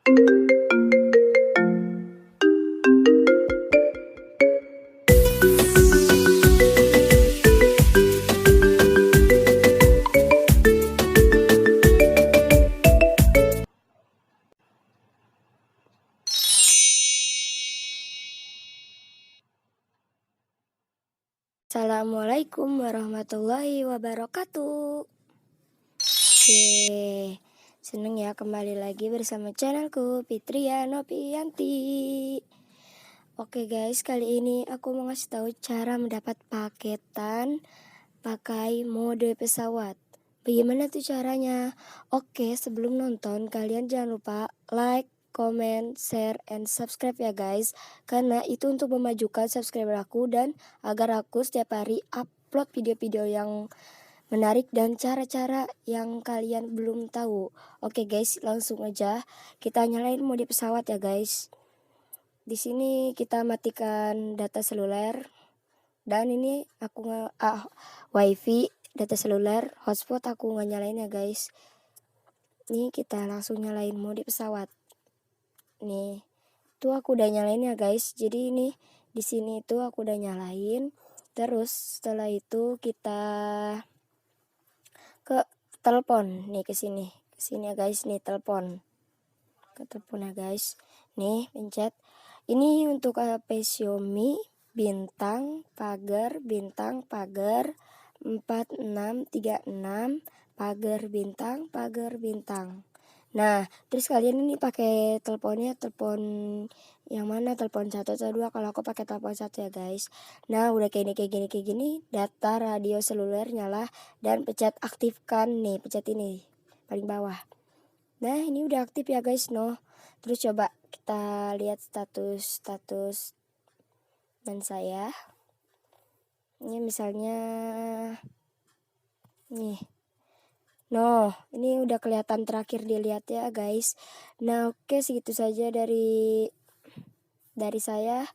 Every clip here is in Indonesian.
Assalamualaikum warahmatullahi wabarakatuh. Seneng ya kembali lagi bersama channelku Fitria Novianti. Oke guys, kali ini aku mau ngasih tahu cara mendapat paketan pakai mode pesawat. Bagaimana tuh caranya? Oke, sebelum nonton kalian jangan lupa like, comment, share, and subscribe ya guys. Karena itu untuk memajukan subscriber aku dan agar aku setiap hari upload video-video yang menarik dan cara-cara yang kalian belum tahu. Oke guys, langsung aja kita nyalain mode pesawat ya guys. Di sini kita matikan data seluler. Dan ini aku wifi, data seluler, hotspot aku nggak nyalain ya guys. Nih kita langsung nyalain mode pesawat. Nih, tuh aku udah nyalain ya guys. Jadi ini di sini itu aku udah nyalain. Terus setelah itu kita ke telepon. Nih ke sini ya guys. Nih telepon. Ke telepon ya guys. Nih pencet. Ini untuk HP Xiaomi bintang pagar 4636 pagar bintang. Nah, terus kalian ini pakai teleponnya telepon yang mana? Telepon 1 atau 2? Kalau aku pakai telepon 1 ya guys. Nah, udah kayak gini, data radio seluler nyala dan pencet aktifkan nih, pencet ini paling bawah. Nah, ini udah aktif ya guys, no. Terus coba kita lihat status dan saya. Ini misalnya nih. No, ini udah kelihatan terakhir dilihat ya guys. Nah, oke, segitu saja dari saya.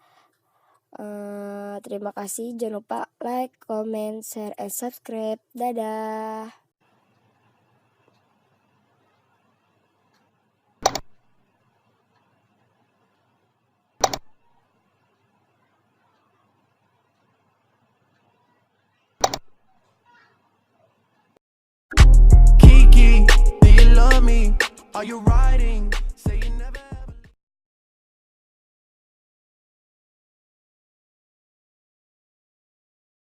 Terima kasih. Jangan lupa like, comment, share, and subscribe. Dadah. Kiki, do you love me? Are you riding?